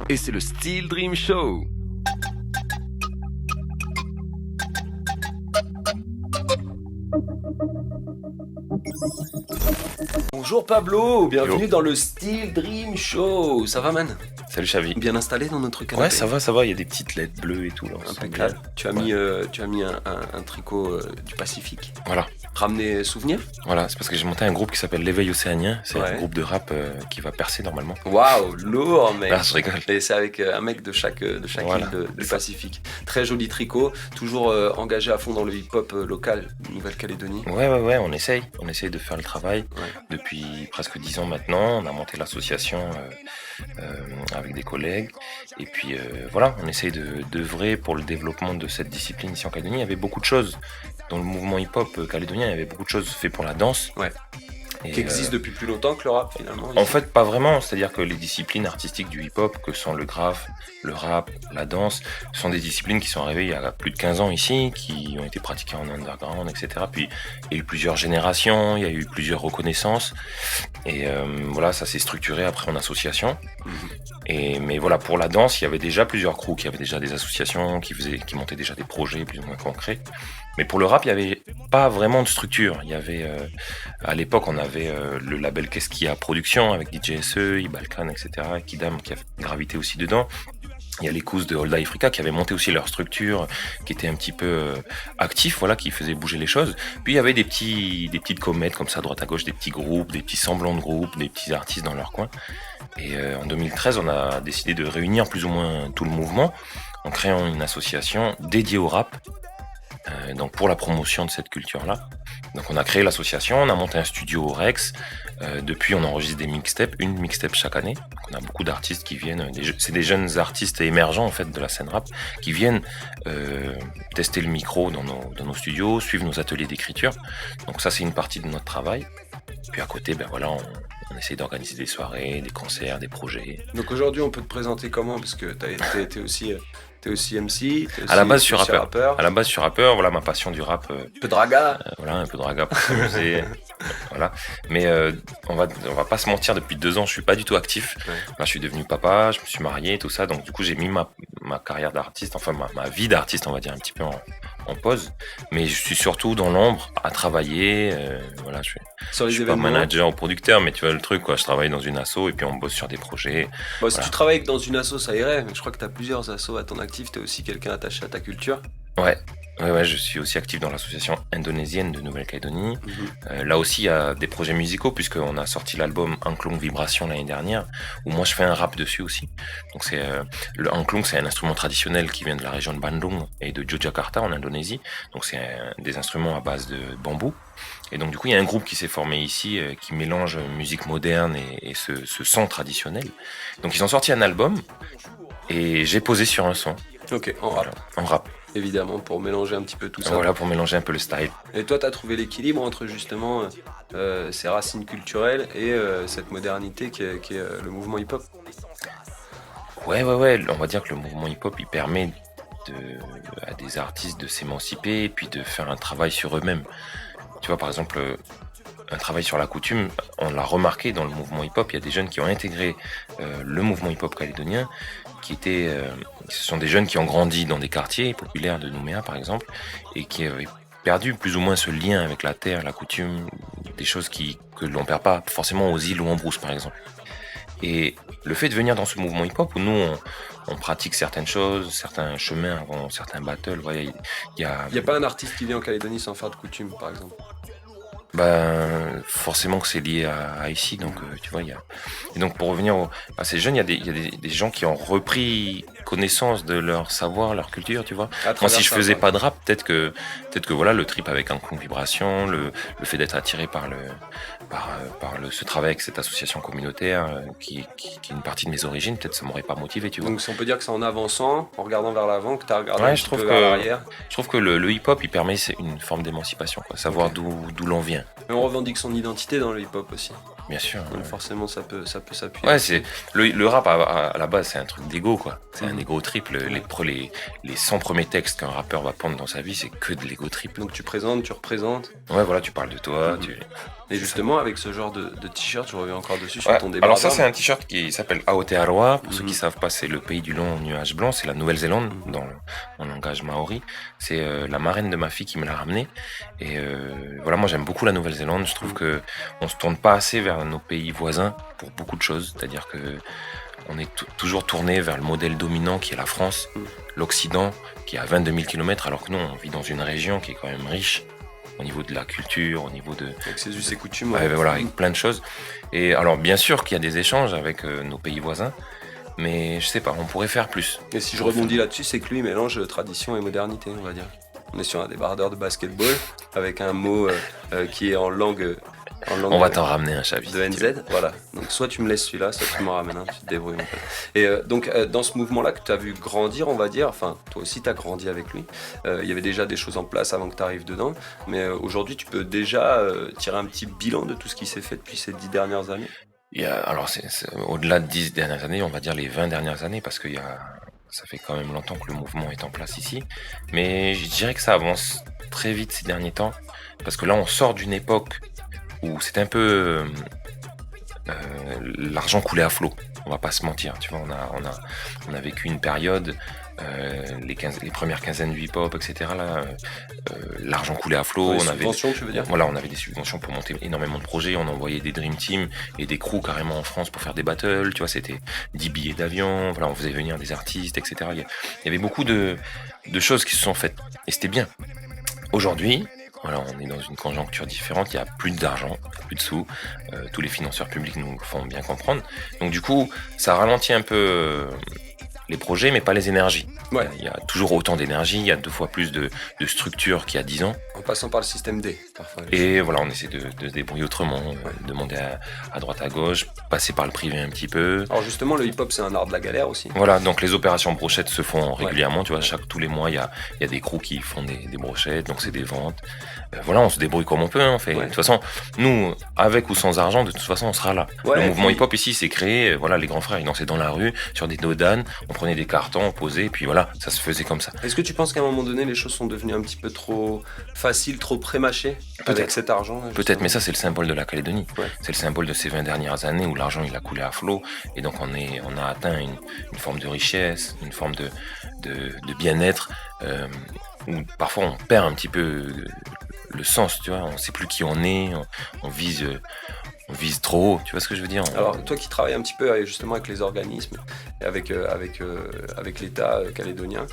et c'est le Steel Dream Show. Bonjour Pablo, bienvenue dans le Steel Dream Show. Ça va, man? Salut Chavi. Bien installé dans notre canapé? Ouais, ça va, il y a des petites lettres bleues et tout là. Impeccable. Tu as mis un tricot du Pacifique. Voilà. Ramener souvenir? Voilà, c'est parce que j'ai monté un groupe qui s'appelle l'Éveil Océanien. C'est Ouais. un groupe de rap qui va percer normalement. Waouh, lourd, mec. Ah, je rigole. Et c'est avec un mec de chaque Voilà. île du Pacifique. Très joli tricot, toujours engagé à fond dans le hip-hop local, Nouvelle-Calédonie. Ouais, on essaye de faire le travail. Ouais. Depuis presque 10 ans maintenant, on a monté l'association avec des collègues. Et puis voilà, on essaye d'œuvrer pour le développement de cette discipline ici en Calédonie. Il y avait beaucoup de choses dans le mouvement hip-hop calédonien, il y avait beaucoup de choses faites pour la danse. Ouais. Et, Qui existe depuis plus longtemps que le rap, finalement. En ici. fait, pas vraiment. C'est-à-dire que les disciplines artistiques du hip-hop, que sont le graphe, le rap, la danse, sont des disciplines qui sont arrivées il y a plus de 15 ans ici, qui ont été pratiquées en underground, etc. Puis il y a eu plusieurs générations, il y a eu plusieurs reconnaissances. Et voilà, ça s'est structuré après en association. Mais voilà, pour la danse, il y avait déjà plusieurs crews, il y avait déjà des associations qui montaient déjà des projets plus ou moins concrets. Mais pour le rap, il n'y avait pas vraiment de structure. Il y avait, à l'époque, on avait le label Qu'est-ce qu'il y a production avec DJ SE, Ibalkan, etc. Kidam qui a gravité aussi dedans. Il y a les Cous de Holda Africa qui avaient monté aussi leur structure, qui étaient un petit peu actifs, voilà, qui faisaient bouger les choses. Puis il y avait des petites comètes comme ça, à droite à gauche, des petits groupes, des petits semblants de groupes, des petits artistes dans leur coin. Et en 2013, on a décidé de réunir plus ou moins tout le mouvement en créant une association dédiée au rap. Donc pour la promotion de cette culture-là. Donc on a créé l'association, on a monté un studio au Rex. Depuis on enregistre des mixtapes, une mixtape chaque année. Donc, on a beaucoup d'artistes qui viennent, c'est des jeunes artistes émergents en fait de la scène rap, qui viennent tester le micro dans nos studios, suivre nos ateliers d'écriture. Donc ça c'est une partie de notre travail. Puis à côté, ben voilà, on essaie d'organiser des soirées, des concerts, des projets. Donc aujourd'hui, on peut te présenter comment? Parce que t'es aussi MC, À la base, je suis rappeur. rappeur. À la base, je suis rappeur. Voilà, ma passion du rap. Un peu de raga. Voilà, un peu de raga pour s'amuser. Voilà. Mais on va pas se mentir, depuis 2 ans, je suis pas du tout actif. Ouais. Là, je suis devenu papa, je me suis marié et tout ça. Donc, du coup, j'ai mis ma carrière d'artiste, enfin, ma vie d'artiste, on va dire, un petit peu en pause. Mais je suis surtout dans l'ombre à travailler. Voilà, je Sur les suis pas événements. manager ou producteur, mais tu vois le truc, quoi. Je travaille dans une asso et puis on bosse sur des projets. Bon, si Voilà. tu travailles dans une asso, ça irait. Mais je crois que t'as plusieurs assos à ton actif. T'es aussi quelqu'un attaché à ta culture. Ouais, je suis aussi actif dans l'association indonésienne de Nouvelle-Calédonie. Là aussi, il y a des projets musicaux, puisqu'on a sorti l'album Angklung Vibration l'année dernière, où moi je fais un rap dessus aussi. Donc le Angklung, c'est un instrument traditionnel qui vient de la région de Bandung et de Yogyakarta en Indonésie. Donc c'est des instruments à base de bambou. Et donc du coup, il y a un groupe qui s'est formé ici, qui mélange musique moderne et ce son traditionnel. Donc ils ont sorti un album, et j'ai posé sur un son. Ok, en rap. Voilà, en rap. Évidemment, pour mélanger un petit peu tout ça. Voilà, pour mélanger un peu le style. Et toi, t'as trouvé l'équilibre entre justement ces racines culturelles et cette modernité qui est le mouvement hip-hop. Ouais, on va dire que le mouvement hip-hop, il permet à des artistes de s'émanciper et puis de faire un travail sur eux-mêmes. Tu vois, par exemple, un travail sur la coutume, on l'a remarqué dans le mouvement hip-hop, il y a des jeunes qui ont intégré le mouvement hip-hop calédonien, ce sont des jeunes qui ont grandi dans des quartiers populaires de Nouméa, par exemple, et qui avaient perdu plus ou moins ce lien avec la terre, la coutume, des choses que l'on perd pas forcément aux îles ou en brousse, par exemple. Et le fait de venir dans ce mouvement hip-hop où nous, on pratique certaines choses, certains chemins avant certains battles, il y a... Il n'y a pas un artiste qui vient en Calédonie sans faire de coutume, par exemple. Ben, forcément que c'est lié à ici, donc tu vois, il y a... Et donc pour revenir à ces jeunes, il y a des gens qui ont repris connaissance de leur savoir, leur culture, tu vois. Moi, si je faisais pas de rap, peut-être que voilà, le trip avec un vibration, le fait d'être attiré par ce travail avec cette association communautaire qui est une partie de mes origines, peut-être ça m'aurait pas motivé, tu vois. Donc on peut dire que c'est en avançant, en regardant vers l'avant, que tu as regardé Ouais, un petit peu vers l'arrière. Je trouve que le hip-hop, il permet une forme d'émancipation, quoi, savoir Ok. d'où l'on vient. Mais on revendique son identité dans le hip-hop aussi. Bien sûr. Donc forcément ça peut s'appuyer. Ouais, c'est le rap à la base, c'est un truc d'ego, quoi. C'est un ego trip. Les 100 premiers textes qu'un rappeur va prendre dans sa vie, c'est que de l'ego trip. Donc tu présentes, tu représentes. Ouais, voilà, tu parles de toi, Et justement, avec ce genre de t-shirt, je reviens encore dessus sur Ouais, ton alors ça débardeur. c'est un t-shirt qui s'appelle Aotearoa. Pour ceux qui Mhm. savent pas, c'est le pays du long nuage blanc, c'est la Nouvelle-Zélande Mhm. en langage maori. C'est la marraine de ma fille qui me l'a ramené. Et voilà, moi j'aime beaucoup la Nouvelle-Zélande. Je trouve Mhm. que on se tourne pas assez vers nos pays voisins pour beaucoup de choses. C'est-à-dire que on est toujours tourné vers le modèle dominant qui est la France, Mhm. l'Occident qui est à 22 000 kilomètres, alors que nous on vit dans une région qui est quand même riche au niveau de la culture, au niveau de Avec ses us et coutumes, ouais, ouais. ben voilà, avec plein de choses. Et alors, bien sûr qu'il y a des échanges avec nos pays voisins, mais je sais pas, on pourrait faire plus. Et si je rebondis là-dessus, c'est que lui mélange tradition et modernité, on va dire. On est sur un débardeur de basketball avec un mot qui est en langue On va t'en ramener un, Chavis. de NZ. Voilà. Donc soit tu me laisses celui-là, soit tu m'en ramènes un, tu te débrouilles mon pote. Et donc dans ce mouvement-là que tu as vu grandir, on va dire, enfin toi aussi tu as grandi avec lui, il y avait déjà des choses en place avant que tu arrives dedans, mais aujourd'hui tu peux déjà tirer un petit bilan de tout ce qui s'est fait depuis ces 10 dernières années. Alors, au-delà de 10 dernières années, on va dire les 20 dernières années, parce ça fait quand même longtemps que le mouvement est en place ici. Mais je dirais que ça avance très vite ces derniers temps, parce que là, on sort d'une époque où c'était un peu l'argent coulait à flot. On va pas se mentir, tu vois, on a vécu une période, les premières quinzaines du hip-hop, etc. Là, l'argent coulait à flot. Les subventions, tu veux dire? Voilà, on avait des subventions pour monter énormément de projets. On envoyait des dream teams et des crews carrément en France pour faire des battles. Tu vois, c'était 10 billets d'avion. Voilà, on faisait venir des artistes, etc. Il y avait beaucoup de choses qui se sont faites et c'était bien. Aujourd'hui, voilà, on est dans une conjoncture différente, il n'y a plus d'argent, plus de sous, tous les financeurs publics nous le font bien comprendre. Donc du coup, ça ralentit un peu les projets, mais pas les énergies. Ouais. Il y a toujours autant d'énergie, il y a 2 fois plus de structures qu'il y a 10 ans. En passant par le système D, parfois. Et voilà, on essaie de se débrouiller autrement, demander à droite à gauche, passer par le privé un petit peu. Alors justement, le hip-hop, c'est un art de la galère aussi. Voilà, donc les opérations brochettes se font régulièrement, tu vois, tous les mois, il y a des crews qui font des brochettes, donc c'est des ventes. Voilà, on se débrouille comme on peut, hein, on fait. Ouais. De toute façon, nous, avec ou sans argent, de toute façon, on sera là. Ouais, le mouvement puis- hip-hop ici, c'est créé, voilà, les grands frères, ils dansaient dans la rue, sur des dodanes, on prenait des cartons, on posait, et puis voilà, ça se faisait comme ça. Est-ce que tu penses qu'à un moment donné, les choses sont devenues un petit peu trop faciles, trop prémâchées avec Peut-être. cet argent là, Peut-être, mais ça, c'est le symbole de la Calédonie. Ouais. C'est le symbole de ces 20 dernières années où l'argent, il a coulé à flot, et donc on a atteint une forme de richesse, une forme de bien-être, où parfois on perd un petit peu le sens, tu vois, on sait plus qui on est, on vise trop haut, tu vois ce que je veux dire? Alors, toi qui travailles un petit peu justement avec les organismes, et avec l'État calédonien,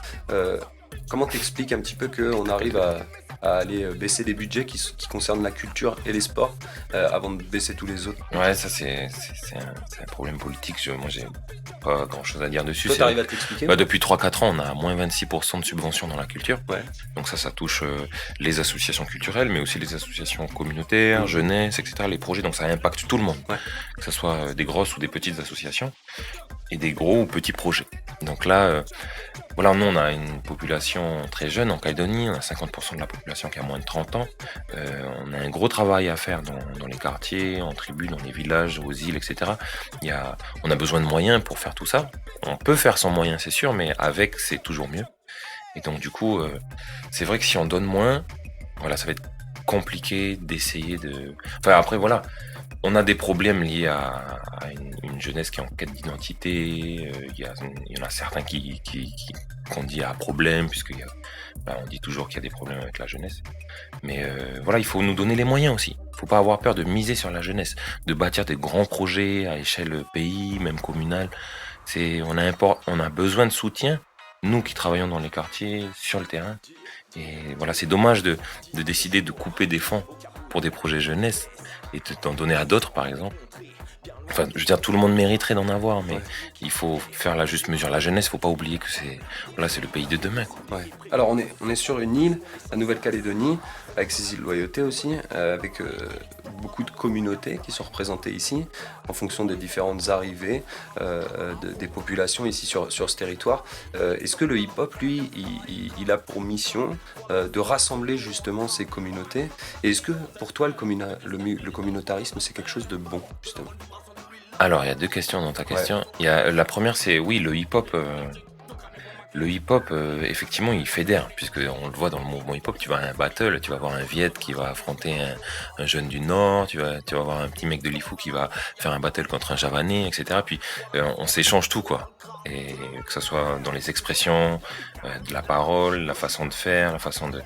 comment t'expliques un petit peu qu'on arrive à aller baisser des budgets qui concernent la culture et les sports avant de baisser tous les autres? Ouais, ça c'est un problème politique, moi j'ai pas grand chose à dire dessus. Toi, t'arrives à t'expliquer? Depuis 3-4 ans, on a moins 26% de subventions dans la culture. Ouais. Donc ça touche les associations culturelles, mais aussi les associations communautaires, jeunesse, etc. Les projets, donc ça impacte tout le monde. Ouais. Que ce soit des grosses ou des petites associations, et des gros ou petits projets. Donc là, voilà, nous on a une population très jeune en Calédonie, on a 50% de la population qui a moins de 30 ans. On a un gros travail à faire dans les quartiers, en tribus, dans les villages, aux îles, etc. On a besoin de moyens pour faire tout ça. On peut faire sans moyens, c'est sûr, mais avec, c'est toujours mieux. Et donc du coup, c'est vrai que si on donne moins, voilà, ça va être compliqué d'essayer de... Enfin après, voilà, on a des problèmes liés à une jeunesse qui est en quête d'identité. Il y en a certains qu'on dit à problème, on dit toujours qu'il y a des problèmes avec la jeunesse. Mais voilà, il faut nous donner les moyens aussi. Il faut pas avoir peur de miser sur la jeunesse, de bâtir des grands projets à échelle pays, même communale. On a besoin de soutien, nous qui travaillons dans les quartiers, sur le terrain. Et voilà, c'est dommage de décider de couper des fonds pour des projets jeunesse et d'en donner à d'autres, par exemple. Enfin, je veux dire, tout le monde mériterait d'en avoir, mais il faut faire la juste mesure. La jeunesse, faut pas oublier que c'est le pays de demain, quoi. Ouais. Alors on est sur une île, la Nouvelle-Calédonie, avec ses îles Loyauté aussi, avec beaucoup de communautés qui sont représentées ici, en fonction des différentes arrivées des populations ici sur ce territoire. Est-ce que le hip-hop, lui, il a pour mission de rassembler justement ces communautés? Et est-ce que pour toi, le communautarisme, c'est quelque chose de bon, justement? Alors, il y a 2 questions dans ta question. La première, c'est oui, le hip-hop le hip-hop, effectivement, il fédère, puisque on le voit dans le mouvement hip-hop. Tu vas à un battle, tu vas voir un Viet qui va affronter un jeune du Nord, tu vas voir un petit mec de l'IFU qui va faire un battle contre un Javanais, etc. Puis on s'échange tout, quoi. Et que ce soit dans les expressions, de la parole, la façon de faire, la façon de...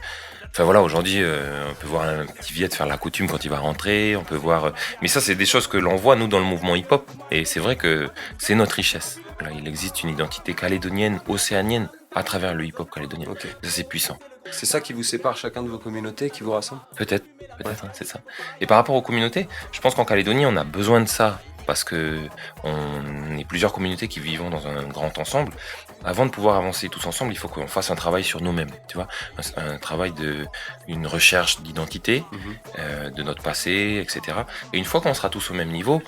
Enfin voilà, aujourd'hui, on peut voir un petit Viet faire la coutume quand il va rentrer, on peut voir... Mais ça, c'est des choses que l'on voit, nous, dans le mouvement hip-hop. Et c'est vrai que c'est notre richesse. Voilà, il existe une identité calédonienne, océanienne, à travers le hip-hop calédonien. Ok. Ça, c'est puissant. C'est ça qui vous sépare chacun de vos communautés, qui vous rassemble? Peut-être, hein, c'est ça. Et par rapport aux communautés, je pense qu'en Calédonie, on a besoin de ça. Parce que on est plusieurs communautés qui vivons dans un grand ensemble. Avant de pouvoir avancer tous ensemble, il faut qu'on fasse un travail sur nous-mêmes, tu vois, un travail une recherche d'identité, de notre passé, etc. Et une fois qu'on sera tous au même niveau,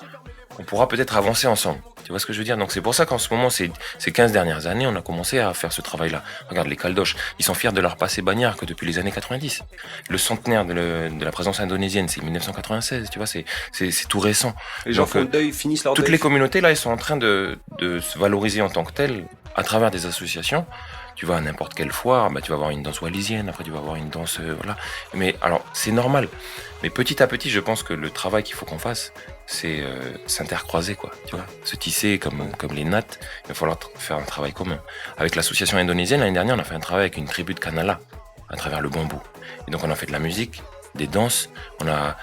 on pourra peut-être avancer ensemble. Tu vois ce que je veux dire? Donc c'est pour ça qu'en ce moment, ces 15 dernières années, on a commencé à faire ce travail-là. Regarde, les Caldoches, ils sont fiers de leur passé bagnard que depuis les années 90. Le centenaire de la présence indonésienne, c'est 1996, tu vois, c'est tout récent. Les gens Donc, font le deuil, finissent leur toutes deuil. les communautés, là, elles sont en train de se valoriser en tant que telles à travers des associations. Tu vas à n'importe quelle foire, bah, tu vas avoir une danse wallisienne, après tu vas avoir une danse... voilà. Mais alors, c'est normal. Mais petit à petit, je pense que le travail qu'il faut qu'on fasse, c'est s'intercroiser, quoi. Tu vois, se tisser comme les nattes. Il va falloir faire un travail commun. Avec l'association indonésienne, l'année dernière, on a fait un travail avec une tribu de Kanala, à travers le bambou. Et donc, on a fait de la musique, des danses, on a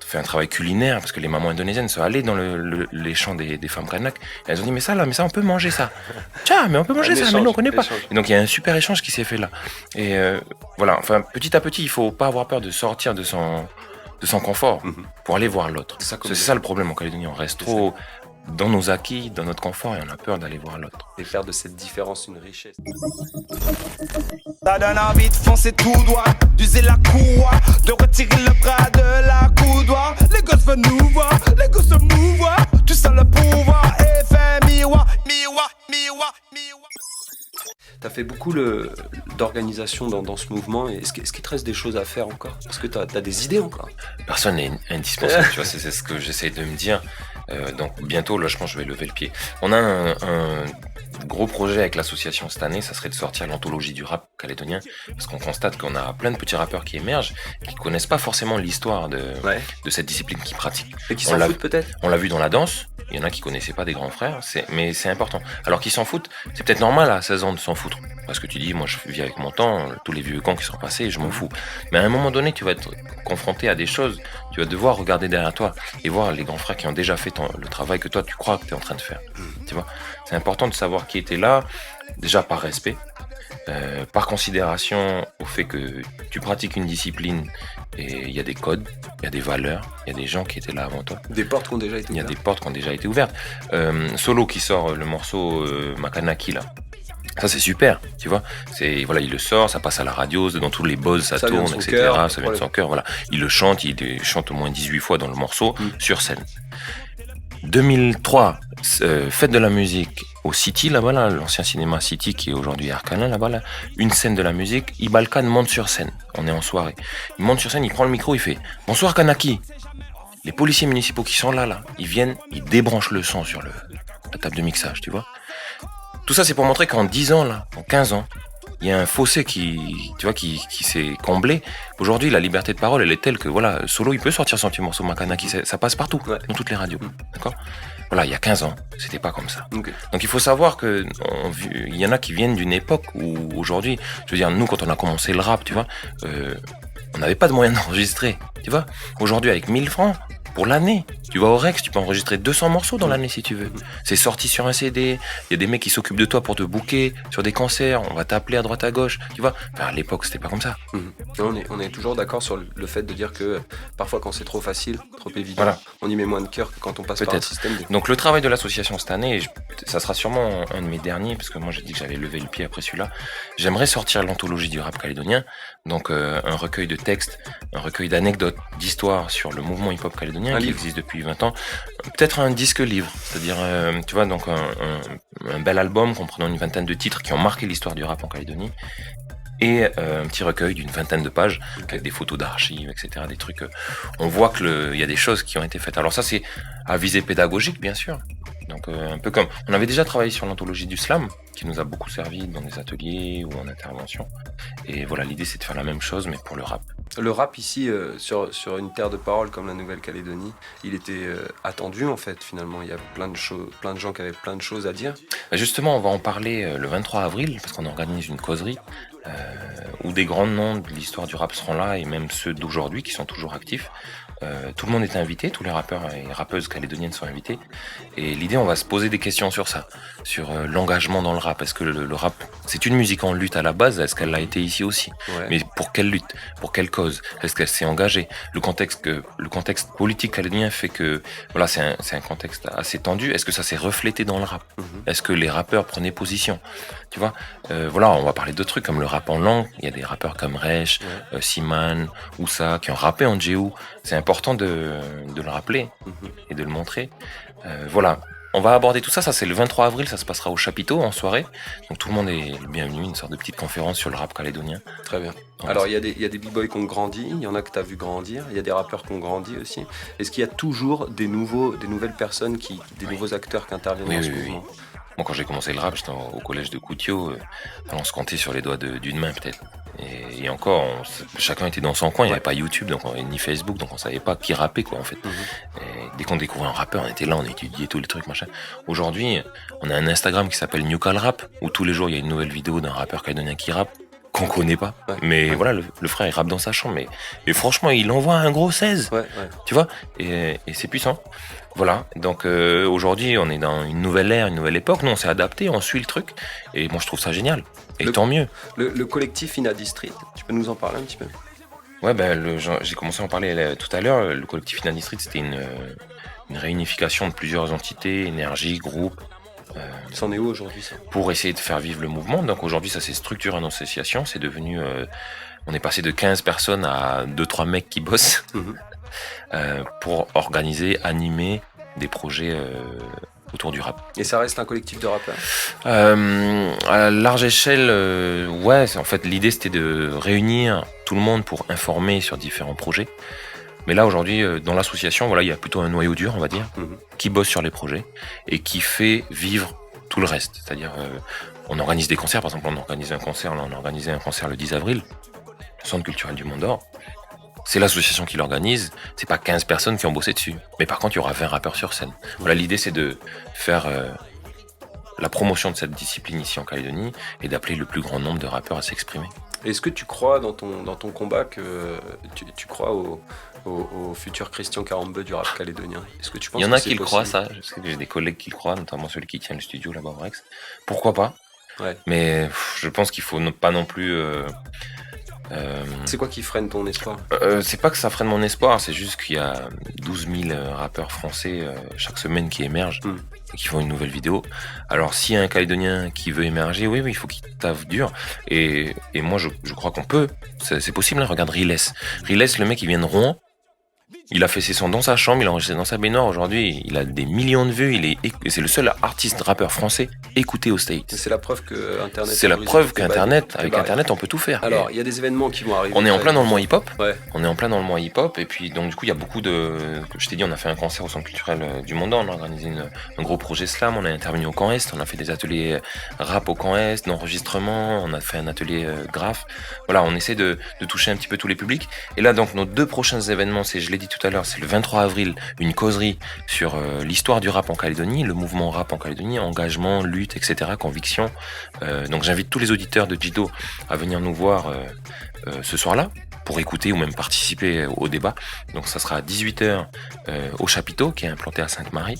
fait un travail culinaire, parce que les mamans indonésiennes sont allées dans les champs des femmes Kanak, et elles ont dit, mais ça, on peut manger ça. Tiens, mais on peut manger ça, mais non, on connaît pas. Et donc, il y a un super échange qui s'est fait là. Et voilà, enfin, petit à petit, il faut pas avoir peur de sortir de son confort pour aller voir l'autre. C'est ça le problème en Calédonie, on reste trop dans nos acquis, dans notre confort, et on a peur d'aller voir l'autre. Et faire de cette différence une richesse. Ça donne envie de foncer tout droit, d'user la cour, de retirer le bras de la coudoir. Les gosses veulent nous voir, les gosses se mouvoir. Tu sens le pouvoir, effet miroir, miroir, miroir, miroir. Tu as fait beaucoup d'organisation dans ce mouvement. Est-ce qu'il te reste des choses à faire encore? Parce que tu as des idées encore. Personne n'est indispensable, tu vois, c'est ce que j'essaie de me dire. Donc bientôt, là, je pense que je vais lever le pied. On a un gros projet avec l'association cette année, ça serait de sortir l'anthologie du rap calédonien, parce qu'on constate qu'on a plein de petits rappeurs qui émergent, qui connaissent pas forcément l'histoire de cette discipline qu'ils pratiquent. Et qui s'en foutent peut-être? On l'a vu dans la danse, il y en a qui connaissaient pas des grands frères, mais c'est important. Alors qu'ils s'en foutent, c'est peut-être normal à 16 ans de s'en foutre, parce que tu dis, moi je vis avec mon temps, tous les vieux camps qui sont passés, je m'en fous. Mais à un moment donné, tu vas être confronté à des choses, tu vas devoir regarder derrière toi et voir les grands frères qui ont déjà fait le travail que toi tu crois que tu es en train de faire. Tu vois, c'est important de savoir qui était là, déjà par respect, par considération au fait que tu pratiques une discipline et il y a des codes, il y a des valeurs, il y a des gens qui étaient là avant toi. Des portes qui ont déjà été ouvertes. Il y a des portes qui ont déjà été ouvertes. Solo qui sort le morceau Makanaki là. Ça c'est super, tu vois. Voilà, il le sort, ça passe à la radio, dans tous les buzz, ça tourne, etc. Cœur, ça vient de son cœur, voilà. Il le chante, il chante au moins 18 fois dans le morceau, sur scène. 2003, fête de la musique au City, là-bas, là, l'ancien cinéma City qui est aujourd'hui Arcana, là-bas, là, une scène de la musique, Ibalkan monte sur scène, on est en soirée. Il monte sur scène, il prend le micro, il fait « Bonsoir Kanaki !» Les policiers municipaux qui sont là, ils viennent, ils débranchent le son sur la table de mixage, tu vois. Tout ça, c'est pour montrer qu'en 10 ans, là, en 15 ans, il y a un fossé qui s'est comblé. Aujourd'hui, la liberté de parole, elle est telle que, voilà, Solo, il peut sortir son petit morceau Makanaki, ça passe partout, dans toutes les radios, d'accord? Voilà, il y a 15 ans, c'était pas comme ça. Okay. Donc il faut savoir que il y en a qui viennent d'une époque où, aujourd'hui, je veux dire, nous, quand on a commencé le rap, tu vois, on n'avait pas de moyens d'enregistrer, tu vois. Aujourd'hui, avec 1000 francs, pour l'année, tu vas au Rex, tu peux enregistrer 200 morceaux dans l'année si tu veux. C'est sorti sur un CD, il y a des mecs qui s'occupent de toi pour te booker sur des concerts, on va t'appeler à droite à gauche, tu vois. Enfin, à l'époque, c'était pas comme ça. On est toujours d'accord sur le fait de dire que parfois quand c'est trop facile, trop évident, voilà, on y met moins de cœur que quand on passe par un système. Donc le travail de l'association cette année, ça sera sûrement un de mes derniers, parce que moi j'ai dit que j'avais levé le pied après celui-là. J'aimerais sortir l'anthologie du rap calédonien, donc un recueil de textes, un recueil d'anecdotes, d'histoires sur le mouvement hip-hop calédonien qui existe depuis 20 ans. Peut-être un disque livre, c'est-à-dire, tu vois, donc un bel album comprenant une vingtaine de titres qui ont marqué l'histoire du rap en Calédonie. et un petit recueil d'une 20aine de pages avec des photos d'archives, etc. Des trucs. On voit que il y a des choses qui ont été faites. Alors ça, c'est à visée pédagogique, bien sûr. Donc un peu comme on avait déjà travaillé sur l'anthologie du slam, qui nous a beaucoup servi dans des ateliers ou en intervention. Et voilà, l'idée c'est de faire la même chose, mais pour le rap. Le rap ici, sur une terre de parole comme la Nouvelle-Calédonie, il était attendu en fait finalement. Il y a plein de gens qui avaient plein de choses à dire. Justement, on va en parler le 23 avril, parce qu'on organise une causerie où des grands noms de l'histoire du rap seront là, et même ceux d'aujourd'hui qui sont toujours actifs. Tout le monde est invité, tous les rappeurs et rappeuses calédoniennes sont invités. Et l'idée, on va se poser des questions sur ça, sur l'engagement dans le rap. Est-ce que le rap, c'est une musique en lutte à la base? Est-ce qu'elle l'a été ici aussi? Ouais. Mais pour quelle lutte? Pour quelle cause? Est-ce qu'elle s'est engagée? Le contexte politique calédonien fait que, voilà, c'est un contexte assez tendu. Est-ce que ça s'est reflété dans le rap? Est-ce que les rappeurs prenaient position? Tu vois, voilà, on va parler d'autres trucs comme le rap en langue. Il y a des rappeurs comme Resh, Siman, Oussa, qui ont rappé en djéou. C'est important de le rappeler et de le montrer. Voilà, on va aborder tout ça. Ça, c'est le 23 avril, ça se passera au Chapiteau en soirée. Donc tout le monde est le bienvenu, une sorte de petite conférence sur le rap calédonien. Très bien. Donc, Alors il y a des b-boys qui ont grandi, il y en a que tu as vu grandir, il y a des rappeurs qui ont grandi aussi. Est-ce qu'il y a toujours des nouvelles personnes, des nouveaux acteurs qui interviennent dans ce mouvement? Moi, quand j'ai commencé le rap, j'étais au collège de Koutio. On se comptait sur les doigts d'une main, peut-être. Et encore, chacun était dans son coin. Il n'y avait pas YouTube, donc ni Facebook, donc on savait pas qui rappait, quoi, en fait. Et dès qu'on découvrait un rappeur, on était là, on étudiait tous les trucs, machin. Aujourd'hui, on a un Instagram qui s'appelle New Cal Rap, où tous les jours, il y a une nouvelle vidéo d'un rappeur calédonien qui rappe, qu'on connaît pas. Mais voilà, le frère, il rappe dans sa chambre. Mais franchement, il envoie un gros 16. Tu vois? Et c'est puissant. Voilà, donc aujourd'hui on est dans une nouvelle ère, une nouvelle époque, nous on s'est adapté, on suit le truc, et moi je trouve ça génial, et tant mieux. Le collectif Inadi Street, tu peux nous en parler un petit peu? Ouais, j'ai commencé à en parler tout à l'heure. Le collectif Inadi Street, c'était une réunification de plusieurs entités, énergie, groupes. C'en est où aujourd'hui ça? Pour essayer de faire vivre le mouvement, donc aujourd'hui ça s'est structuré en association, c'est devenu... on est passé de 15 personnes à 2-3 mecs qui bossent. Pour organiser, animer des projets autour du rap. Et ça reste un collectif de rappeurs? À large échelle, ouais. En fait, l'idée c'était de réunir tout le monde pour informer sur différents projets. Mais là aujourd'hui, dans l'association, voilà, il y a plutôt un noyau dur, on va dire, qui bosse sur les projets et qui fait vivre tout le reste. C'est-à-dire, on organise des concerts. Par exemple, on a organisé un concert le 10 avril, au Centre culturel du Mont d'Or. C'est l'association qui l'organise, c'est pas 15 personnes qui ont bossé dessus. Mais par contre, il y aura 20 rappeurs sur scène. Voilà, l'idée c'est de faire la promotion de cette discipline ici en Calédonie et d'appeler le plus grand nombre de rappeurs à s'exprimer. Est-ce que tu crois dans ton combat que tu crois au futur Christian Karambeu du rap calédonien? Est-ce que tu penses? Il y en a qui le croient, ça. Je sais que j'ai des collègues qui le croient, notamment celui qui tient le studio là-bas au Rex. Pourquoi pas? Mais je pense qu'il faut pas non plus... c'est quoi qui freine ton espoir? C'est pas que ça freine mon espoir, c'est juste qu'il y a 12 000 rappeurs français chaque semaine qui émergent et qui font une nouvelle vidéo. Alors s'il y a un Calédonien qui veut émerger, oui, il faut qu'il taffe dur. Et moi je crois qu'on peut, c'est possible. Hein. Regarde Riles, le mec il vient de Rouen. Il a fait ses sons dans sa chambre, il a enregistré dans sa baignoire. Aujourd'hui, il a des millions de vues. C'est le seul artiste rappeur français écouté aux States. C'est la preuve que Internet. C'est la preuve qu'Internet, avec Internet, on peut tout faire. Alors, il y a des événements qui vont arriver. On est en plein dans le mois hip-hop. On est en plein dans le mois hip-hop. Et puis, donc, du coup, il y a beaucoup de. Je t'ai dit, on a fait un concert au Centre culturel du Mont d'Or. On a organisé un gros projet slam. On a intervenu au Camp Est. On a fait des ateliers rap au Camp Est, d'enregistrement. On a fait un atelier graphe. Voilà, on essaie de toucher un petit peu tous les publics. Et là, donc, nos 2 prochains événements, je l'ai dit tout à l'heure, c'est le 23 avril, une causerie sur l'histoire du rap en Calédonie, le mouvement rap en Calédonie, engagement, lutte, etc., conviction. Donc j'invite tous les auditeurs de Jido à venir nous voir ce soir-là pour écouter ou même participer au débat. Donc ça sera à 18h au Chapiteau qui est implanté à Sainte-Marie.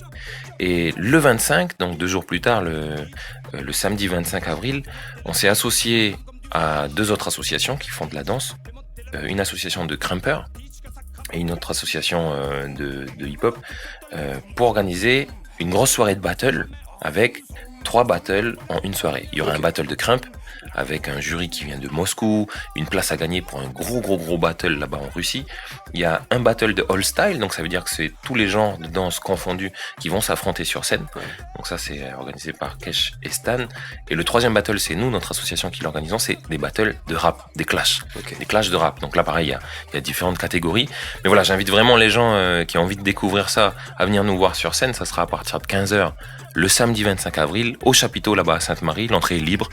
Et le 25, donc 2 jours plus tard, le samedi 25 avril, on s'est associé à 2 autres associations qui font de la danse. Une association de crimpeurs et une autre association de hip-hop pour organiser une grosse soirée de battle avec 3 battles en une soirée. Il y aura un battle de crimp, avec un jury qui vient de Moscou, une place à gagner pour un gros battle là-bas en Russie. Il y a un battle de all style, donc ça veut dire que c'est tous les genres de danse confondus qui vont s'affronter sur scène. Donc ça, c'est organisé par Kesh et Stan. Et le troisième battle, c'est nous, notre association qui l'organisons, c'est des battles de rap, des clashs. Des clashs de rap. Donc là, pareil, il y a différentes catégories. Mais voilà, j'invite vraiment les gens qui ont envie de découvrir ça à venir nous voir sur scène. Ça sera à partir de 15h le samedi 25 avril au chapiteau là-bas à Sainte-Marie. L'entrée est libre.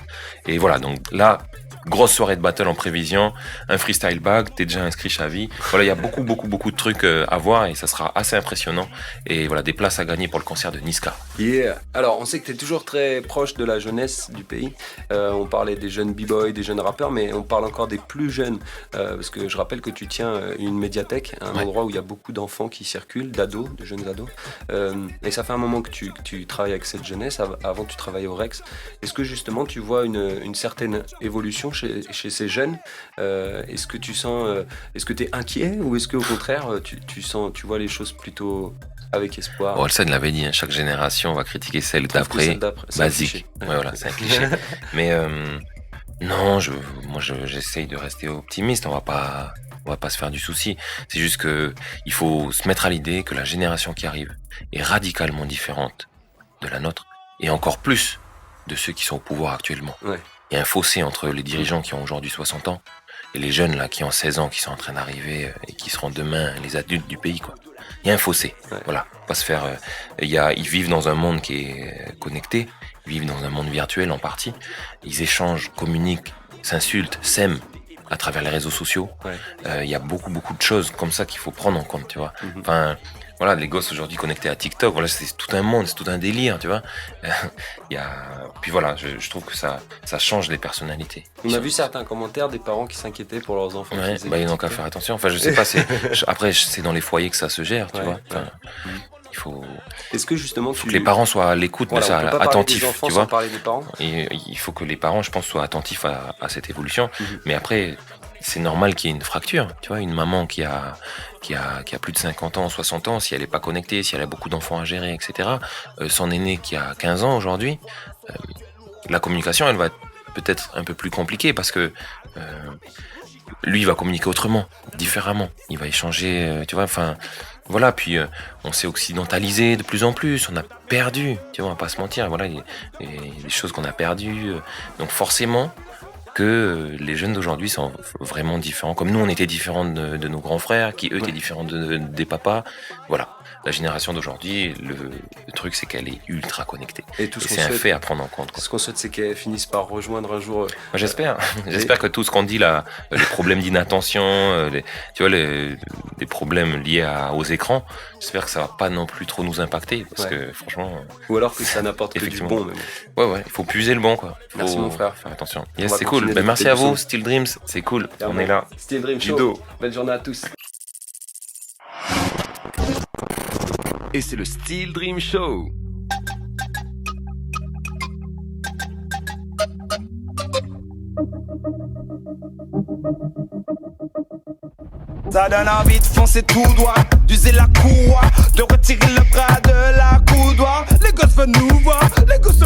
Et voilà, donc là, grosse soirée de battle en prévision, un freestyle bag, t'es déjà inscrit Chavi. Voilà, il y a beaucoup de trucs à voir et ça sera assez impressionnant. Et voilà, des places à gagner pour le concert de Niska. Yeah. Alors, on sait que t'es toujours très proche de la jeunesse du pays. On parlait des jeunes b-boys, des jeunes rappeurs, mais on parle encore des plus jeunes. Parce que je rappelle que tu tiens une médiathèque, un endroit où il y a beaucoup d'enfants qui circulent, d'ados, de jeunes ados. Et ça fait un moment que tu travailles avec cette jeunesse. Avant, tu travaillais au Rex. Est-ce que justement, tu vois une certaine évolution chez ces jeunes? Est-ce que tu sens, est-ce que tu es inquiet ou est-ce qu'au contraire tu vois les choses plutôt avec espoir? Orelsan l'avait dit, hein, chaque génération va critiquer celle d'après. Basique. Ouais, voilà, c'est un cliché. Mais non, j'essaye de rester optimiste. On va pas se faire du souci. C'est juste que il faut se mettre à l'idée que la génération qui arrive est radicalement différente de la nôtre et encore plus de ceux qui sont au pouvoir actuellement. Ouais. Il y a un fossé entre les dirigeants qui ont aujourd'hui 60 ans et les jeunes là qui ont 16 ans qui sont en train d'arriver et qui seront demain les adultes du pays, quoi. Il y a un fossé. Ouais. Voilà, pas se faire ils vivent dans un monde qui est connecté, ils vivent dans un monde virtuel en partie. Ils échangent, communiquent, s'insultent, s'aiment à travers les réseaux sociaux. Ouais. Il y a beaucoup de choses comme ça qu'il faut prendre en compte, tu vois. Enfin, voilà, les gosses aujourd'hui connectés à TikTok, voilà, c'est tout un monde, c'est tout un délire, tu vois. Puis voilà, je trouve que ça change les personnalités. On a vu certains commentaires des parents qui s'inquiétaient pour leurs enfants. Ouais, ils n'ont qu'à faire attention. Enfin, je sais pas, après, c'est dans les foyers que ça se gère, tu vois. Enfin, il faut. Est-ce que justement que les parents soient à l'écoute de ça, attentifs, tu vois. Parler des parents. Et il faut que les parents, je pense, soient attentifs à cette évolution. Mais après, c'est normal qu'il y ait une fracture, tu vois, une maman qui a plus de 50 ans, 60 ans, si elle est pas connectée, si elle a beaucoup d'enfants à gérer, etc. Son aîné qui a 15 ans aujourd'hui, la communication, elle va être peut-être un peu plus compliquée parce que lui, il va communiquer autrement, différemment. Il va échanger, tu vois, enfin, voilà. Puis on s'est occidentalisé de plus en plus, on a perdu, tu vois, on va pas se mentir, voilà, il y a des choses qu'on a perdues. Donc forcément que les jeunes d'aujourd'hui sont vraiment différents. Comme nous, on était différents de nos grands frères, qui eux étaient différents des papas. Voilà. La génération d'aujourd'hui, le truc, c'est qu'elle est ultra connectée. Et c'est un fait à prendre en compte, quoi. Ce qu'on souhaite, c'est qu'elle finisse par rejoindre un jour. J'espère. J'espère que tout ce qu'on dit là, les problèmes d'inattention, tu vois, les problèmes liés aux écrans, j'espère que ça va pas non plus trop nous impacter, parce que franchement. Ou alors que ça n'apporte que du bon, même. Ouais, il faut puiser le bon, quoi. Merci mon frère. Faire attention. Yes, c'est cool. Merci à vous, Steel Dreams. C'est cool. On est là. Steel Dream Show. Belle journée à tous. Et c'est le Steel Dream Show. Ça donne envie de foncer tout droit, d'user la courroie, de retirer le bras de la coudoir. Les gosses veulent nous voir, les gosses